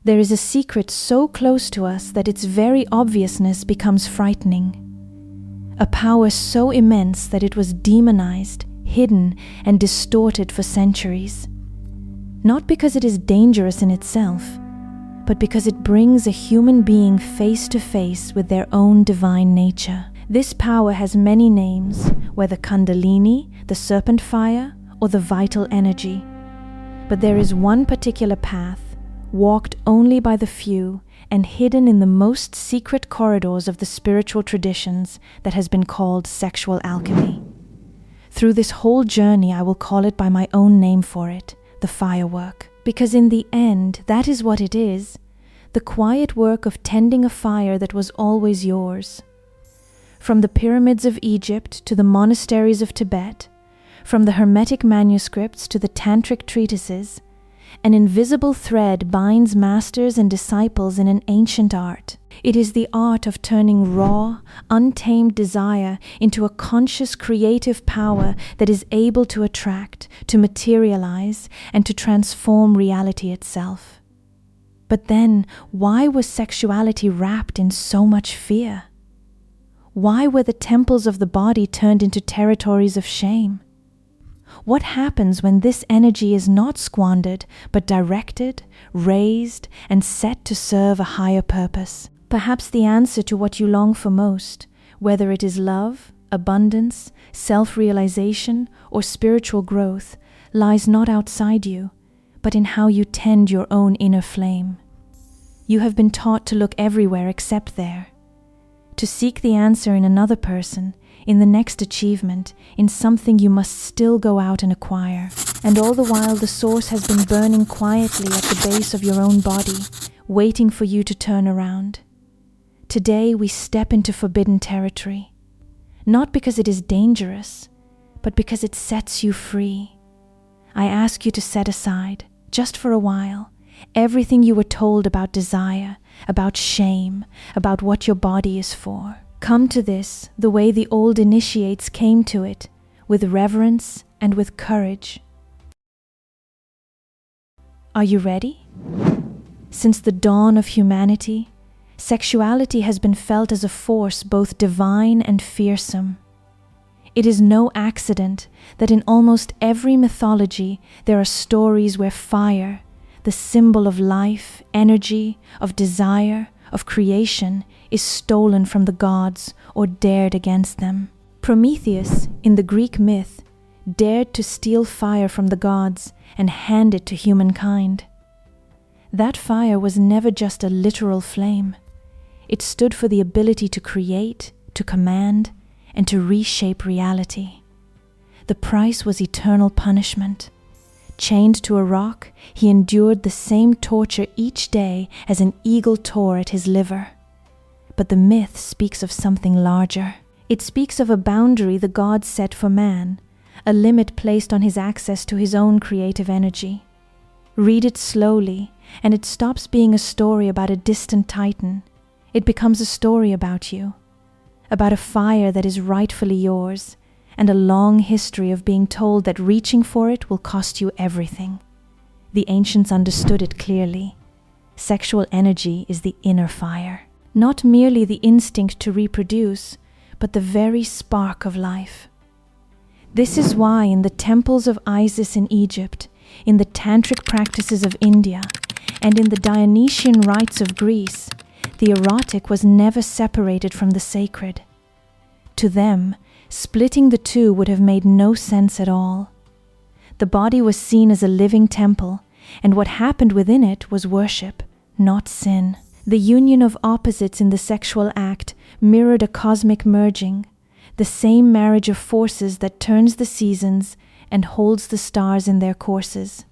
There is a secret so close to us that its very obviousness becomes frightening. A power so immense that it was demonized, hidden, and distorted for centuries. Not because it is dangerous in itself, but because it brings a human being face to face with their own divine nature. This power has many names, whether Kundalini, the serpent fire, or the vital energy. But there is one particular path, walked only by the few and hidden in the most secret corridors of the spiritual traditions, that has been called sexual alchemy. Through this whole journey, I will call it by my own name for it, the firework. Because in the end, that is what it is, the quiet work of tending a fire that was always yours. From the pyramids of Egypt to the monasteries of Tibet, from the Hermetic manuscripts to the Tantric treatises, an invisible thread binds masters and disciples in an ancient art. It is the art of turning raw, untamed desire into a conscious creative power that is able to attract, to materialize, and to transform reality itself. But then, why was sexuality wrapped in so much fear? Why were the temples of the body turned into territories of shame? What happens when this energy is not squandered, but directed, raised, and set to serve a higher purpose? Perhaps the answer to what you long for most, whether it is love, abundance, self-realization, or spiritual growth, lies not outside you, but in how you tend your own inner flame. You have been taught to look everywhere except there, to seek the answer in another person, in the next achievement, in something you must still go out and acquire. And all the while the source has been burning quietly at the base of your own body, waiting for you to turn around. Today we step into forbidden territory, not because it is dangerous, but because it sets you free. I ask you to set aside, just for a while, everything you were told about desire, about shame, about what your body is for. Come to this the way the old initiates came to it, with reverence and with courage. Are you ready? Since the dawn of humanity, sexuality has been felt as a force both divine and fearsome. It is no accident that in almost every mythology there are stories where fire, the symbol of life, energy, of desire, of creation, is stolen from the gods or dared against them. Prometheus, in the Greek myth, dared to steal fire from the gods and hand it to humankind. That fire was never just a literal flame. It stood for the ability to create, to command, and to reshape reality. The price was eternal punishment. Chained to a rock, he endured the same torture each day as an eagle tore at his liver. But the myth speaks of something larger. It speaks of a boundary the gods set for man, a limit placed on his access to his own creative energy. Read it slowly, and it stops being a story about a distant titan. It becomes a story about you, about a fire that is rightfully yours, and a long history of being told that reaching for it will cost you everything. The ancients understood it clearly. Sexual energy is the inner fire, not merely the instinct to reproduce, but the very spark of life. This is why in the temples of Isis in Egypt, in the tantric practices of India, and in the Dionysian rites of Greece, the erotic was never separated from the sacred. To them, splitting the two would have made no sense at all. The body was seen as a living temple, and what happened within it was worship, not sin. The union of opposites in the sexual act mirrored a cosmic merging, the same marriage of forces that turns the seasons and holds the stars in their courses.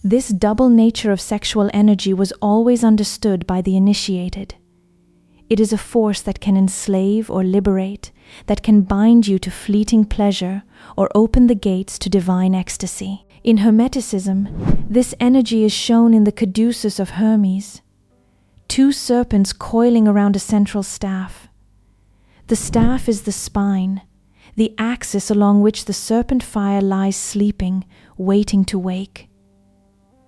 This double nature of sexual energy was always understood by the initiated. It is a force that can enslave or liberate, that can bind you to fleeting pleasure or open the gates to divine ecstasy. In Hermeticism, this energy is shown in the caduceus of Hermes, two serpents coiling around a central staff. The staff is the spine, the axis along which the serpent fire lies sleeping, waiting to wake.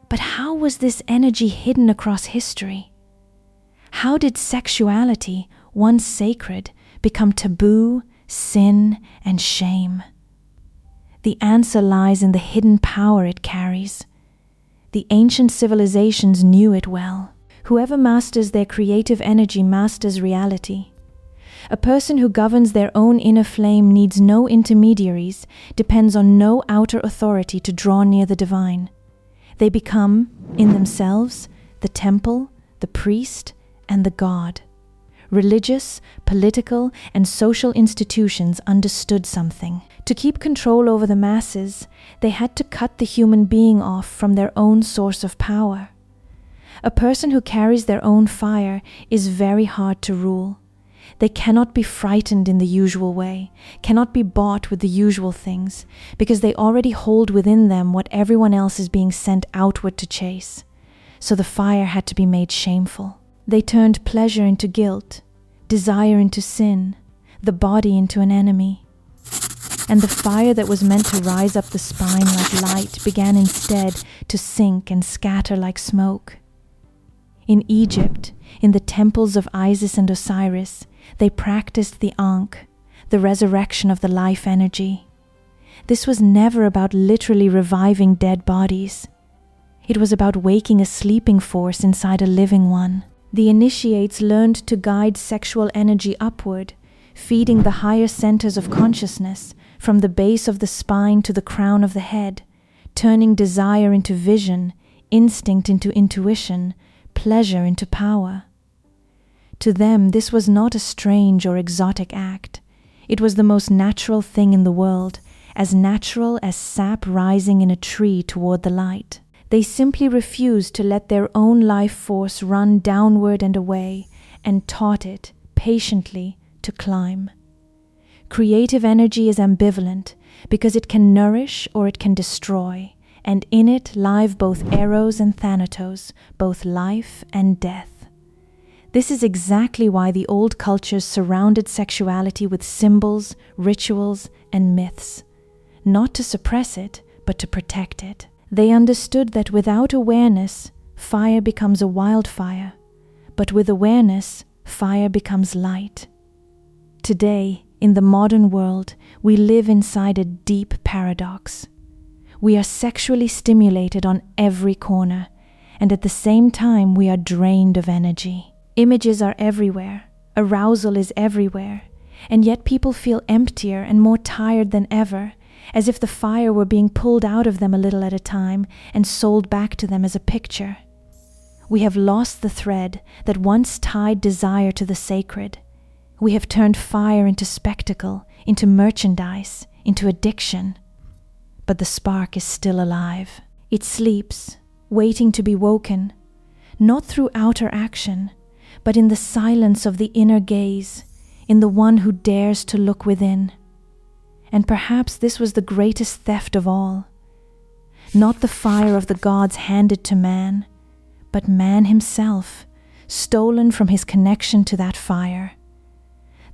But how was this energy hidden across history? How did sexuality, once sacred, become taboo, sin, and shame? The answer lies in the hidden power it carries. The ancient civilizations knew it well. Whoever masters their creative energy masters reality. A person who governs their own inner flame needs no intermediaries, depends on no outer authority to draw near the divine. They become, in themselves, the temple, the priest, and the god. Religious, political, and social institutions understood something. To keep control over the masses, they had to cut the human being off from their own source of power. A person who carries their own fire is very hard to rule. They cannot be frightened in the usual way, cannot be bought with the usual things, because they already hold within them what everyone else is being sent outward to chase. So the fire had to be made shameful. They turned pleasure into guilt, desire into sin, the body into an enemy. And the fire that was meant to rise up the spine like light began instead to sink and scatter like smoke. In Egypt, in the temples of Isis and Osiris, they practiced the Ankh, the resurrection of the life energy. This was never about literally reviving dead bodies. It was about waking a sleeping force inside a living one. The initiates learned to guide sexual energy upward, feeding the higher centers of consciousness, from the base of the spine to the crown of the head, turning desire into vision, instinct into intuition, pleasure into power. To them, this was not a strange or exotic act. It was the most natural thing in the world, as natural as sap rising in a tree toward the light. They simply refused to let their own life force run downward and away, and taught it, patiently, to climb. Creative energy is ambivalent, because it can nourish or it can destroy, and in it lie both eros and thanatos, both life and death. This is exactly why the old cultures surrounded sexuality with symbols, rituals, and myths, not to suppress it, but to protect it. They understood that without awareness, fire becomes a wildfire, but with awareness, fire becomes light. Today, in the modern world, we live inside a deep paradox. We are sexually stimulated on every corner, and at the same time we are drained of energy. Images are everywhere, arousal is everywhere, and yet people feel emptier and more tired than ever, as if the fire were being pulled out of them a little at a time and sold back to them as a picture. We have lost the thread that once tied desire to the sacred. We have turned fire into spectacle, into merchandise, into addiction. But the spark is still alive. It sleeps, waiting to be woken, not through outer action, but in the silence of the inner gaze, in the one who dares to look within. And perhaps this was the greatest theft of all. Not the fire of the gods handed to man, but man himself, stolen from his connection to that fire.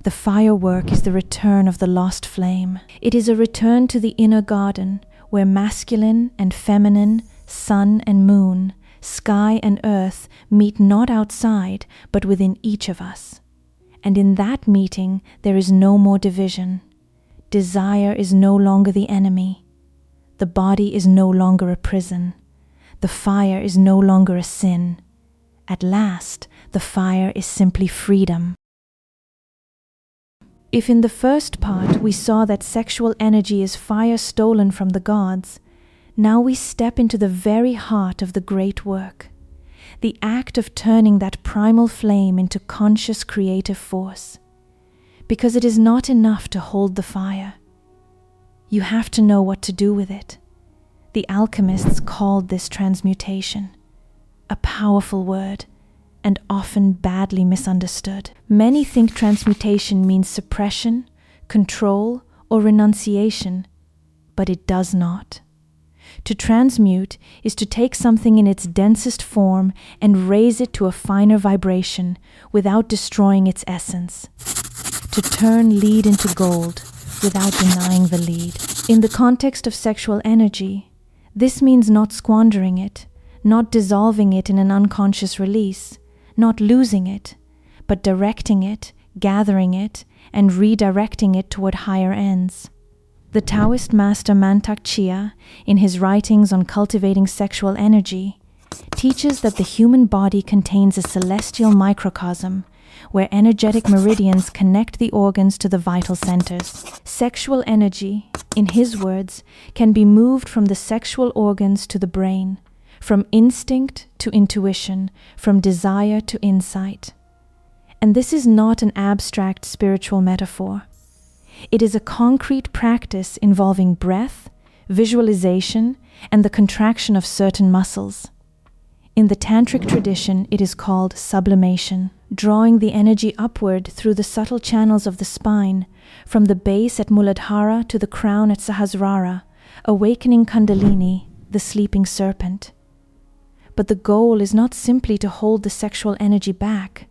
The firework is the return of the lost flame. It is a return to the inner garden, where masculine and feminine, sun and moon, sky and earth meet not outside, but within each of us. And in that meeting, there is no more division. Desire is no longer the enemy. The body is no longer a prison. The fire is no longer a sin. At last, the fire is simply freedom. If in the first part we saw that sexual energy is fire stolen from the gods, now we step into the very heart of the great work, the act of turning that primal flame into conscious creative force. Because it is not enough to hold the fire. You have to know what to do with it. The alchemists called this transmutation, a powerful word, and often badly misunderstood. Many think transmutation means suppression, control, or renunciation, but it does not. To transmute is to take something in its densest form and raise it to a finer vibration without destroying its essence. To turn lead into gold without denying the lead. In the context of sexual energy, this means not squandering it, not dissolving it in an unconscious release, not losing it, but directing it, gathering it, and redirecting it toward higher ends. The Taoist master Mantak Chia, in his writings on cultivating sexual energy, teaches that the human body contains a celestial microcosm where energetic meridians connect the organs to the vital centers. Sexual energy, in his words, can be moved from the sexual organs to the brain, from instinct to intuition, from desire to insight. And this is not an abstract spiritual metaphor. It is a concrete practice involving breath, visualization, and the contraction of certain muscles. In the tantric tradition, it is called sublimation, drawing the energy upward through the subtle channels of the spine, from the base at Muladhara to the crown at Sahasrara, awakening Kundalini, the sleeping serpent. But the goal is not simply to hold the sexual energy back.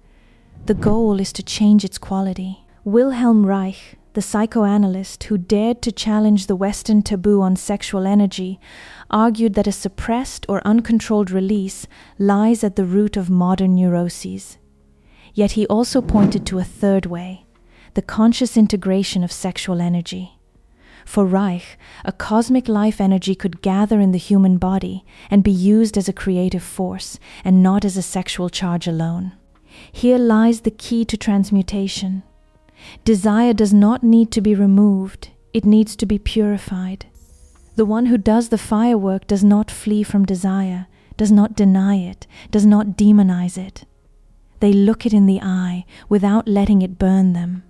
The goal is to change its quality. Wilhelm Reich, the psychoanalyst who dared to challenge the Western taboo on sexual energy, argued that a suppressed or uncontrolled release lies at the root of modern neuroses. Yet he also pointed to a third way, the conscious integration of sexual energy. For Reich, a cosmic life energy could gather in the human body and be used as a creative force and not as a sexual charge alone. Here lies the key to transmutation. Desire does not need to be removed, it needs to be purified. The one who does the firework does not flee from desire, does not deny it, does not demonize it. They look it in the eye without letting it burn them.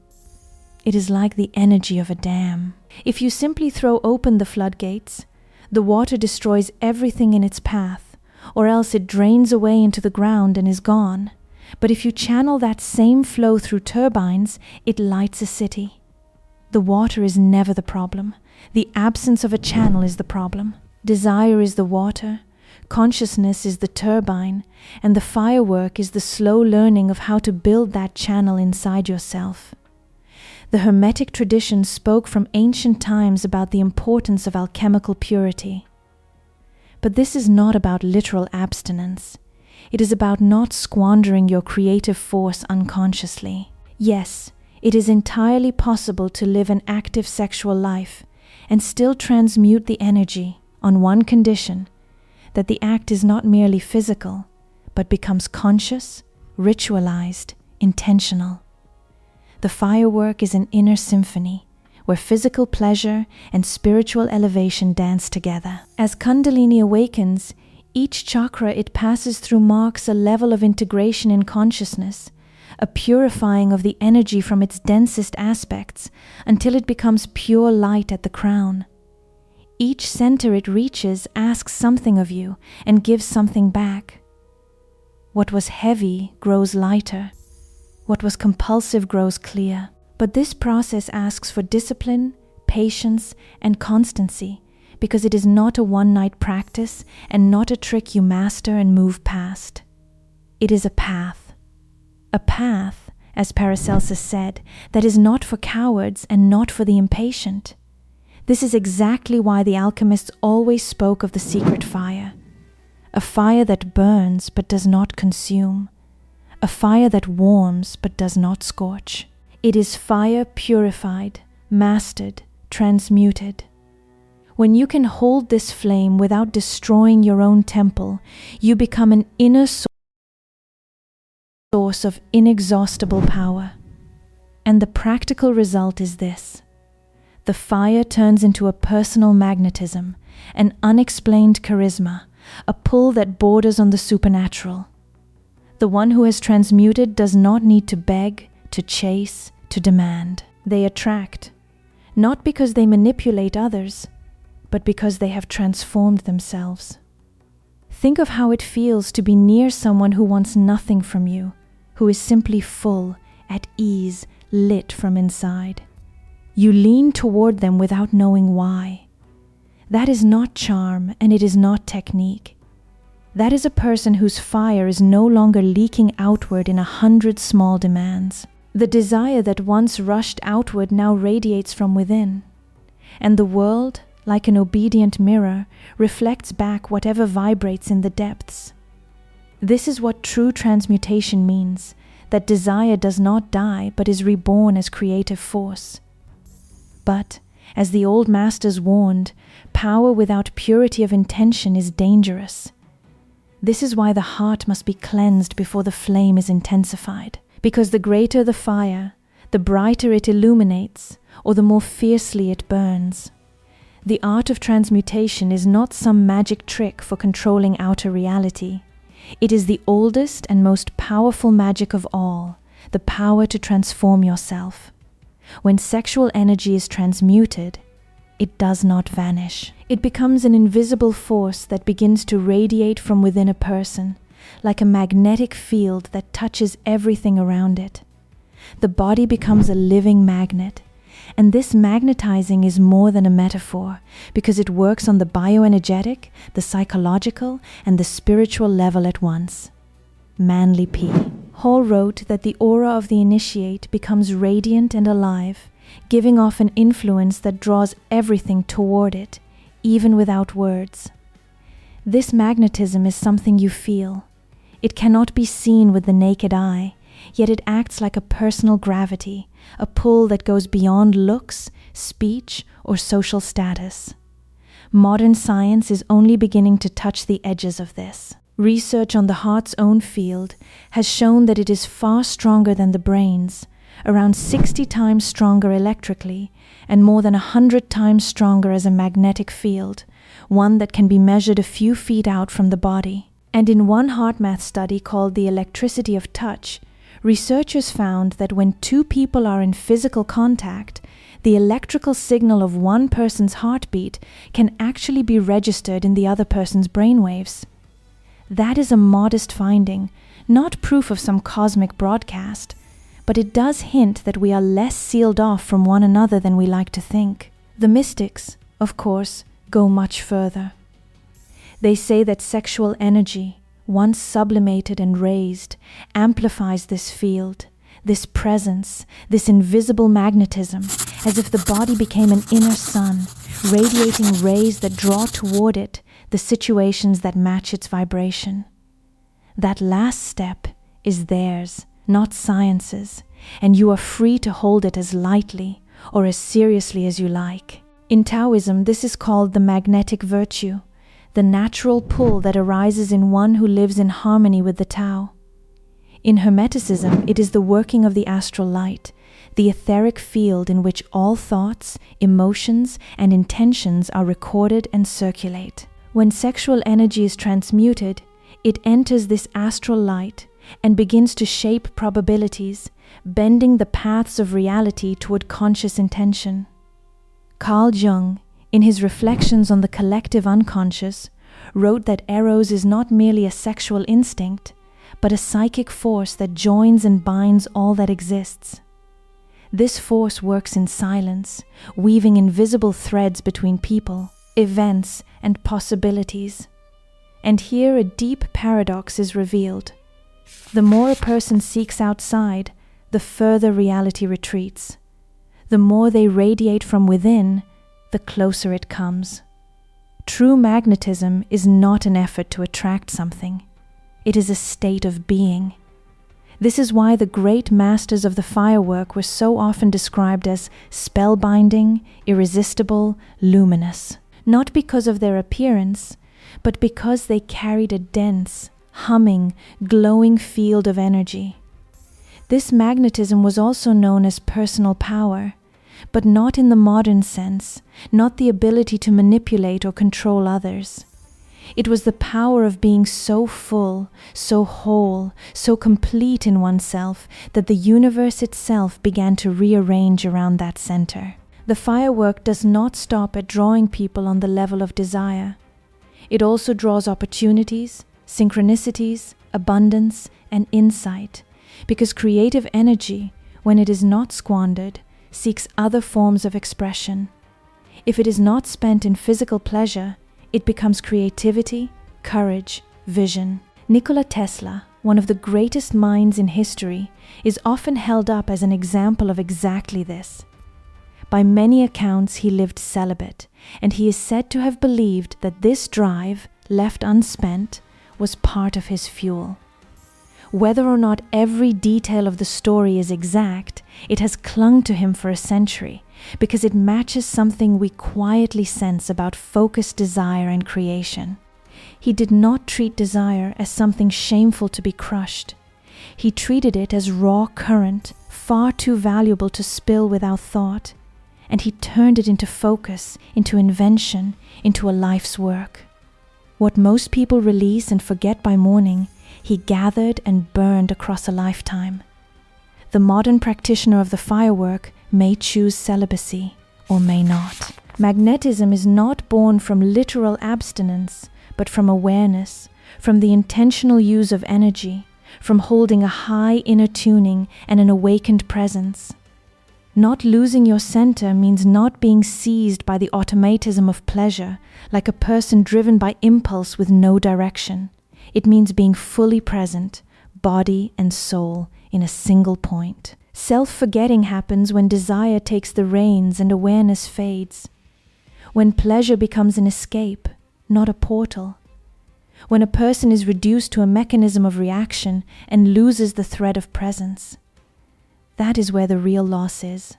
It is like the energy of a dam. If you simply throw open the floodgates, the water destroys everything in its path, or else it drains away into the ground and is gone. But if you channel that same flow through turbines, it lights a city. The water is never the problem. The absence of a channel is the problem. Desire is the water, consciousness is the turbine, and the firework is the slow learning of how to build that channel inside yourself. The Hermetic tradition spoke from ancient times about the importance of alchemical purity. But this is not about literal abstinence. It is about not squandering your creative force unconsciously. Yes, it is entirely possible to live an active sexual life and still transmute the energy on one condition, that the act is not merely physical, but becomes conscious, ritualized, intentional. The firework is an inner symphony where physical pleasure and spiritual elevation dance together. As Kundalini awakens, each chakra it passes through marks a level of integration in consciousness, a purifying of the energy from its densest aspects until it becomes pure light at the crown. Each center it reaches asks something of you and gives something back. What was heavy grows lighter. What was compulsive grows clear. But this process asks for discipline, patience, and constancy, because it is not a one-night practice and not a trick you master and move past. It is a path, as Paracelsus said, that is not for cowards and not for the impatient. This is exactly why the alchemists always spoke of the secret fire, a fire that burns but does not consume, a fire that warms but does not scorch. It is fire purified, mastered, transmuted. When you can hold this flame without destroying your own temple, you become an inner source of inexhaustible power. And the practical result is this. The fire turns into a personal magnetism, an unexplained charisma, a pull that borders on the supernatural. The one who has transmuted does not need to beg, to chase, to demand. They attract, not because they manipulate others, but because they have transformed themselves. Think of how it feels to be near someone who wants nothing from you, who is simply full, at ease, lit from inside. You lean toward them without knowing why. That is not charm, and it is not technique. That is a person whose fire is no longer leaking outward in 100 small demands. The desire that once rushed outward now radiates from within. And the world, like an obedient mirror, reflects back whatever vibrates in the depths. This is what true transmutation means, that desire does not die but is reborn as creative force. But, as the old masters warned, power without purity of intention is dangerous. This is why the heart must be cleansed before the flame is intensified, because the greater the fire, the brighter it illuminates, or the more fiercely it burns. The art of transmutation is not some magic trick for controlling outer reality. It is the oldest and most powerful magic of all, the power to transform yourself. When sexual energy is transmuted, it does not vanish. It becomes an invisible force that begins to radiate from within a person, like a magnetic field that touches everything around it. The body becomes a living magnet, and this magnetizing is more than a metaphor, because it works on the bioenergetic, the psychological, and the spiritual level at once. Manly P. Hall wrote that the aura of the initiate becomes radiant and alive, giving off an influence that draws everything toward it, even without words. This magnetism is something you feel. It cannot be seen with the naked eye, yet it acts like a personal gravity, a pull that goes beyond looks, speech, or social status. Modern science is only beginning to touch the edges of this. Research on the heart's own field has shown that it is far stronger than the brain's, around 60 times stronger electrically, and more than 100 times stronger as a magnetic field, one that can be measured a few feet out from the body. And in one HeartMath study called The Electricity of Touch, researchers found that when two people are in physical contact, the electrical signal of one person's heartbeat can actually be registered in the other person's brainwaves. That is a modest finding, not proof of some cosmic broadcast, but it does hint that we are less sealed off from one another than we like to think. The mystics, of course, go much further. They say that sexual energy, once sublimated and raised, amplifies this field, this presence, this invisible magnetism, as if the body became an inner sun, radiating rays that draw toward it the situations that match its vibration. That last step is theirs, not science's, and you are free to hold it as lightly or as seriously as you like. In Taoism, this is called the magnetic virtue, the natural pull that arises in one who lives in harmony with the Tao. In Hermeticism, it is the working of the astral light, the etheric field in which all thoughts, emotions, and intentions are recorded and circulate. When sexual energy is transmuted, it enters this astral light and begins to shape probabilities, bending the paths of reality toward conscious intention. Carl Jung, in his reflections on the collective unconscious, wrote that eros is not merely a sexual instinct, but a psychic force that joins and binds all that exists. This force works in silence, weaving invisible threads between people, events, and possibilities. And here a deep paradox is revealed. The more a person seeks outside, the further reality retreats. The more they radiate from within, the closer it comes. True magnetism is not an effort to attract something. It is a state of being. This is why the great masters of the firework were so often described as spellbinding, irresistible, luminous. Not because of their appearance, but because they carried a dense, humming, glowing field of energy. This magnetism was also known as personal power, but not in the modern sense, not the ability to manipulate or control others. It was the power of being so full, so whole, so complete in oneself that the universe itself began to rearrange around that center. The firework does not stop at drawing people on the level of desire. It also draws opportunities, synchronicities, abundance, and insight, because creative energy, when it is not squandered, seeks other forms of expression. If it is not spent in physical pleasure, it becomes creativity, courage, vision. Nikola Tesla, one of the greatest minds in history, is often held up as an example of exactly this. By many accounts, he lived celibate, and he is said to have believed that this drive, left unspent, was part of his fuel. Whether or not every detail of the story is exact, it has clung to him for a century, because it matches something we quietly sense about focused desire and creation. He did not treat desire as something shameful to be crushed. He treated it as raw current, far too valuable to spill without thought, and he turned it into focus, into invention, into a life's work. What most people release and forget by morning, he gathered and burned across a lifetime. The modern practitioner of the firework may choose celibacy or may not. Magnetism is not born from literal abstinence, but from awareness, from the intentional use of energy, from holding a high inner tuning and an awakened presence. Not losing your center means not being seized by the automatism of pleasure, like a person driven by impulse with no direction. It means being fully present, body and soul, in a single point. Self-forgetting happens when desire takes the reins and awareness fades. When pleasure becomes an escape, not a portal. When a person is reduced to a mechanism of reaction and loses the thread of presence. That is where the real loss is.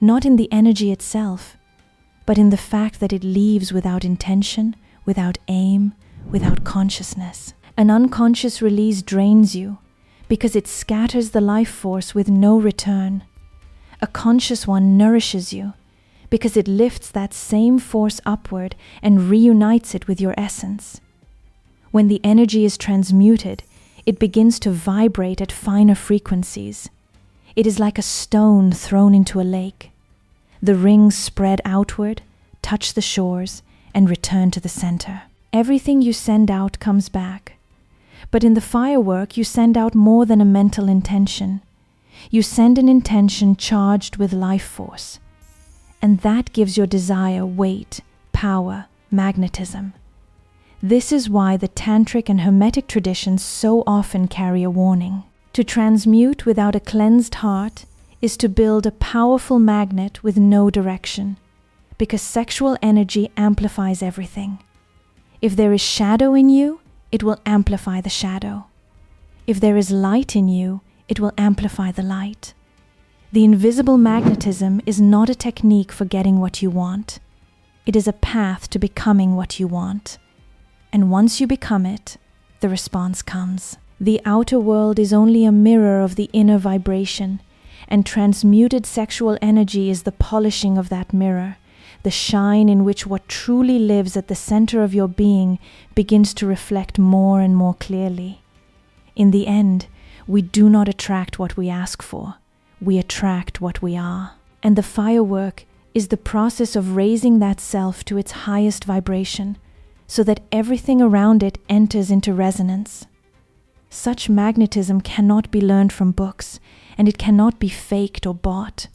Not in the energy itself, but in the fact that it leaves without intention, without aim, without consciousness. An unconscious release drains you because it scatters the life force with no return. A conscious one nourishes you because it lifts that same force upward and reunites it with your essence. When the energy is transmuted, it begins to vibrate at finer frequencies. It is like a stone thrown into a lake. The rings spread outward, touch the shores, and return to the center. Everything you send out comes back. But in the firework, you send out more than a mental intention. You send an intention charged with life force. And that gives your desire weight, power, magnetism. This is why the tantric and hermetic traditions so often carry a warning. To transmute without a cleansed heart is to build a powerful magnet with no direction, because sexual energy amplifies everything. If there is shadow in you, it will amplify the shadow. If there is light in you, it will amplify the light. The invisible magnetism is not a technique for getting what you want. It is a path to becoming what you want. And once you become it, the response comes. The outer world is only a mirror of the inner vibration, and transmuted sexual energy is the polishing of that mirror, the shine in which what truly lives at the center of your being begins to reflect more and more clearly. In the end, we do not attract what we ask for, we attract what we are. And the firework is the process of raising that self to its highest vibration, so that everything around it enters into resonance. Such magnetism cannot be learned from books, and it cannot be faked or bought.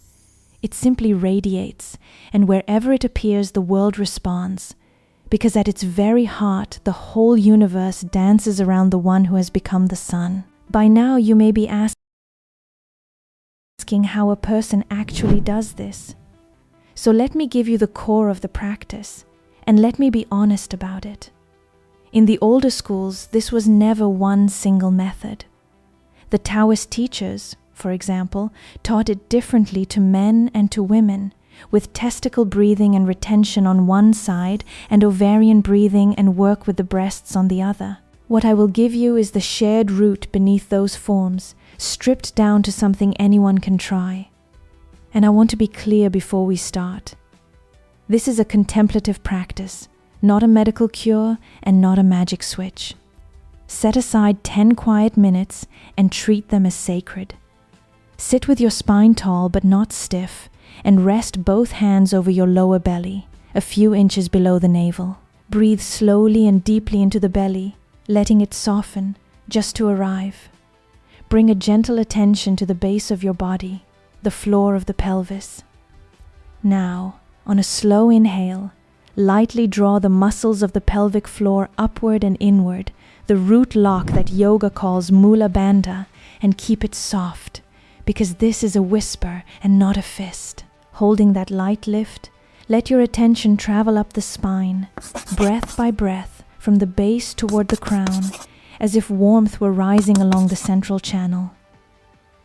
It simply radiates, and wherever it appears, the world responds, because at its very heart, the whole universe dances around the one who has become the sun. By now, you may be asking how a person actually does this. So let me give you the core of the practice, and let me be honest about it. In the older schools, this was never one single method. The Taoist teachers, for example, taught it differently to men and to women, with testicle breathing and retention on one side and ovarian breathing and work with the breasts on the other. What I will give you is the shared root beneath those forms, stripped down to something anyone can try. And I want to be clear before we start. This is a contemplative practice, not a medical cure and not a magic switch. Set aside 10 quiet minutes and treat them as sacred. Sit with your spine tall but not stiff, and rest both hands over your lower belly, a few inches below the navel. Breathe slowly and deeply into the belly, letting it soften, just to arrive. Bring a gentle attention to the base of your body, the floor of the pelvis. Now, on a slow inhale, lightly draw the muscles of the pelvic floor upward and inward, the root lock that yoga calls Mula Bandha, and keep it soft, because this is a whisper and not a fist. Holding that light lift, let your attention travel up the spine, breath by breath, from the base toward the crown, as if warmth were rising along the central channel.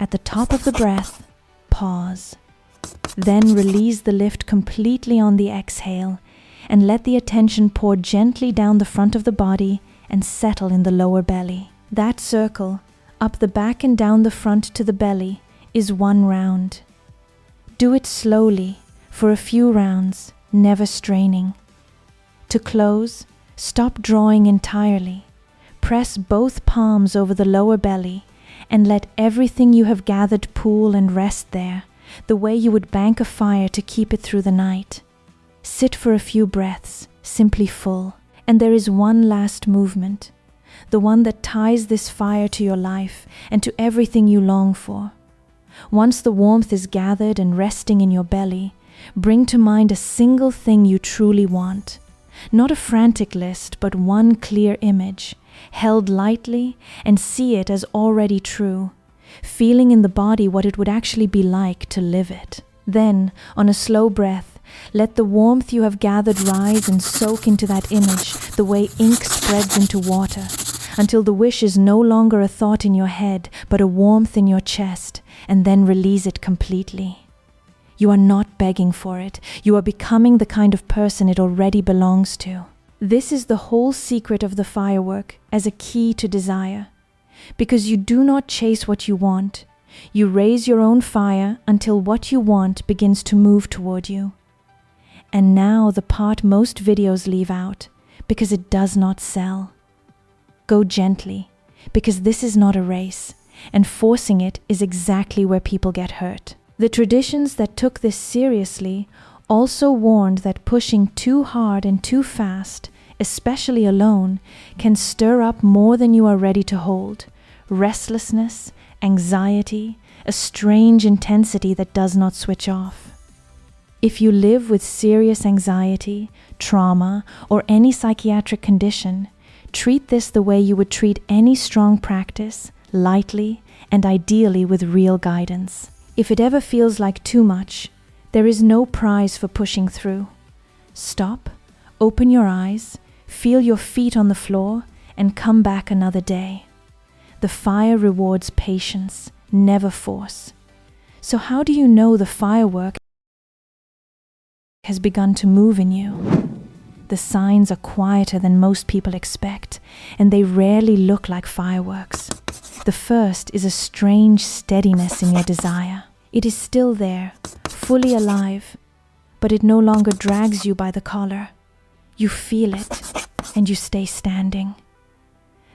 At the top of the breath, pause. Then release the lift completely on the exhale, and let the attention pour gently down the front of the body and settle in the lower belly. That circle, up the back and down the front to the belly, is one round. Do it slowly, for a few rounds, never straining. To close, stop drawing entirely. Press both palms over the lower belly and let everything you have gathered pool and rest there, the way you would bank a fire to keep it through the night. Sit for a few breaths, simply full. And there is one last movement, the one that ties this fire to your life and to everything you long for. Once the warmth is gathered and resting in your belly, bring to mind a single thing you truly want. Not a frantic list, but one clear image, held lightly, and see it as already true, feeling in the body what it would actually be like to live it. Then, on a slow breath, let the warmth you have gathered rise and soak into that image the way ink spreads into water, until the wish is no longer a thought in your head, but a warmth in your chest, and then release it completely. You are not begging for it. You are becoming the kind of person it already belongs to. This is the whole secret of the firework as a key to desire. Because you do not chase what you want. You raise your own fire until what you want begins to move toward you. And now the part most videos leave out, because it does not sell. Go gently, because this is not a race, and forcing it is exactly where people get hurt. The traditions that took this seriously also warned that pushing too hard and too fast, especially alone, can stir up more than you are ready to hold. Restlessness, anxiety, a strange intensity that does not switch off. If you live with serious anxiety, trauma, or any psychiatric condition, treat this the way you would treat any strong practice, lightly, and ideally with real guidance. If it ever feels like too much, there is no prize for pushing through. Stop, open your eyes, feel your feet on the floor, and come back another day. The fire rewards patience, never force. So how do you know the firework has begun to move in you? The signs are quieter than most people expect, and they rarely look like fireworks. The first is a strange steadiness in your desire. It is still there, fully alive, but it no longer drags you by the collar. You feel it, and you stay standing.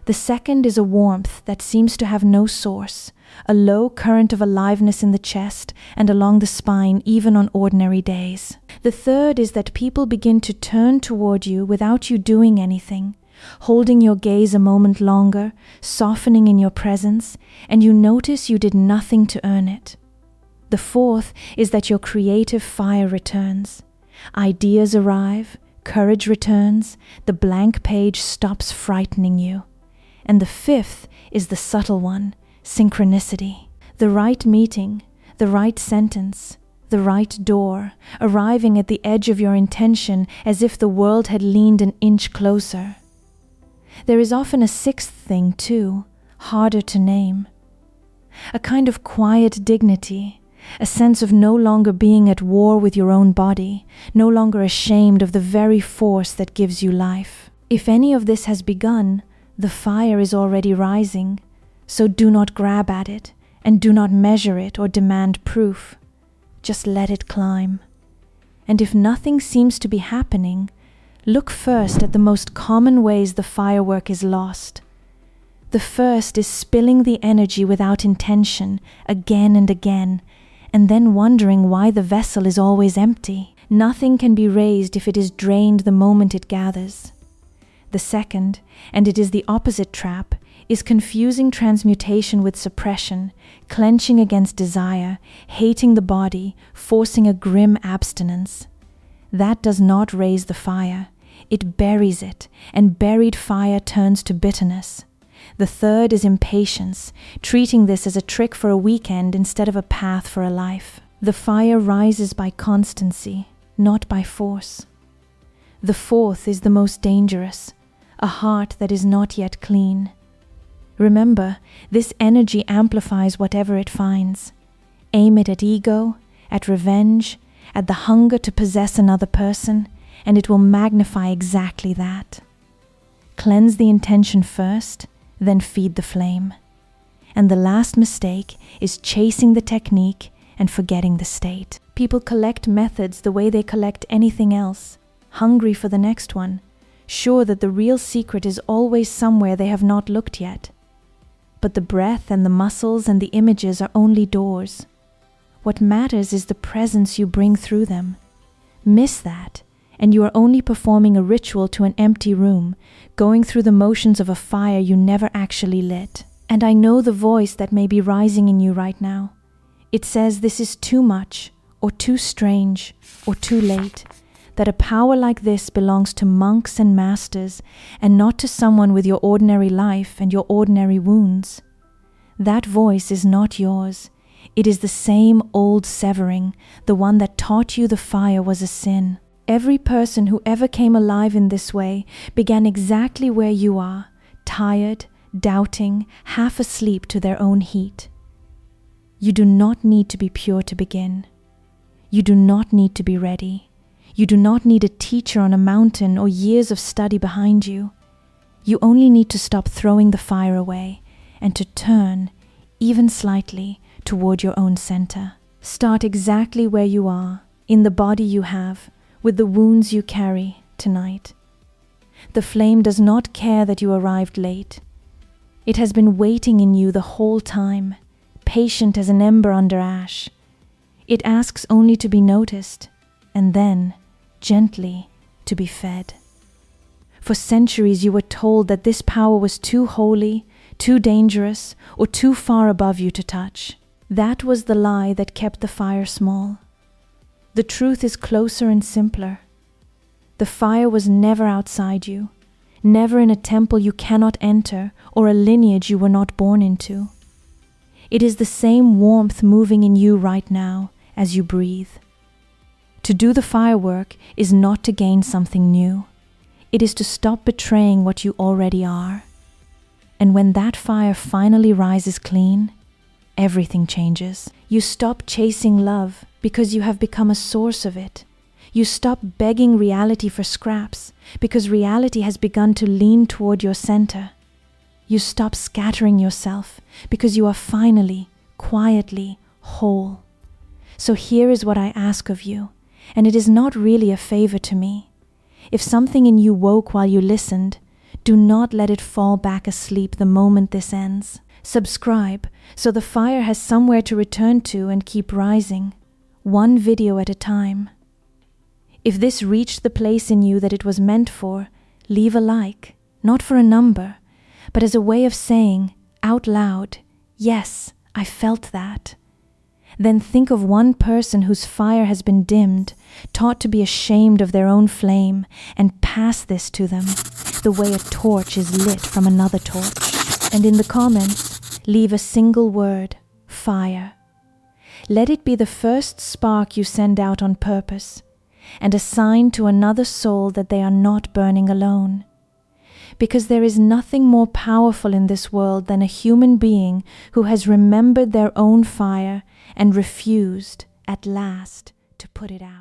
The second is a warmth that seems to have no source, a low current of aliveness in the chest and along the spine even on ordinary days. The third is that people begin to turn toward you without you doing anything, holding your gaze a moment longer, softening in your presence, and you notice you did nothing to earn it. The fourth is that your creative fire returns. Ideas arrive, courage returns, the blank page stops frightening you. And the fifth is the subtle one, synchronicity. The right meeting, the right sentence, the right door, arriving at the edge of your intention as if the world had leaned an inch closer. There is often a sixth thing too, harder to name. A kind of quiet dignity, a sense of no longer being at war with your own body, no longer ashamed of the very force that gives you life. If any of this has begun, the fire is already rising, so do not grab at it, and do not measure it or demand proof. Just let it climb. And if nothing seems to be happening, look first at the most common ways the firework is lost. The first is spilling the energy without intention, again and again, and then wondering why the vessel is always empty. Nothing can be raised if it is drained the moment it gathers. The second, and it is the opposite trap, is confusing transmutation with suppression, clenching against desire, hating the body, forcing a grim abstinence. That does not raise the fire. It buries it, and buried fire turns to bitterness. The third is impatience, treating this as a trick for a weekend instead of a path for a life. The fire rises by constancy, not by force. The fourth is the most dangerous, a heart that is not yet clean. Remember, this energy amplifies whatever it finds. Aim it at ego, at revenge, at the hunger to possess another person, and it will magnify exactly that. Cleanse the intention first, then feed the flame. And the last mistake is chasing the technique and forgetting the state. People collect methods the way they collect anything else, hungry for the next one, sure that the real secret is always somewhere they have not looked yet. But the breath and the muscles and the images are only doors. What matters is the presence you bring through them. Miss that, and you are only performing a ritual to an empty room, going through the motions of a fire you never actually lit. And I know the voice that may be rising in you right now. It says this is too much, or too strange, or too late, that a power like this belongs to monks and masters, and not to someone with your ordinary life and your ordinary wounds. That voice is not yours. It is the same old severing, the one that taught you the fire was a sin. Every person who ever came alive in this way began exactly where you are, tired, doubting, half asleep to their own heat. You do not need to be pure to begin. You do not need to be ready. You do not need a teacher on a mountain or years of study behind you. You only need to stop throwing the fire away and to turn, even slightly, toward your own center. Start exactly where you are, in the body you have, with the wounds you carry tonight. The flame does not care that you arrived late. It has been waiting in you the whole time, patient as an ember under ash. It asks only to be noticed, and then, gently, to be fed. For centuries you were told that this power was too holy, too dangerous, or too far above you to touch. That was the lie that kept the fire small. The truth is closer and simpler. The fire was never outside you, never in a temple you cannot enter or a lineage you were not born into. It is the same warmth moving in you right now as you breathe. To do the firework is not to gain something new. It is to stop betraying what you already are. And when that fire finally rises clean, everything changes. You stop chasing love because you have become a source of it. You stop begging reality for scraps because reality has begun to lean toward your center. You stop scattering yourself because you are finally, quietly, whole. So here is what I ask of you, and it is not really a favor to me. If something in you woke while you listened, do not let it fall back asleep the moment this ends. Subscribe so the fire has somewhere to return to and keep rising, one video at a time. If this reached the place in you that it was meant for, leave a like, not for a number, but as a way of saying, out loud, yes, I felt that. Then think of one person whose fire has been dimmed, taught to be ashamed of their own flame, and pass this to them, the way a torch is lit from another torch. And in the comments, leave a single word, fire. Let it be the first spark you send out on purpose, and a sign to another soul that they are not burning alone. Because there is nothing more powerful in this world than a human being who has remembered their own fire and refused, at last, to put it out.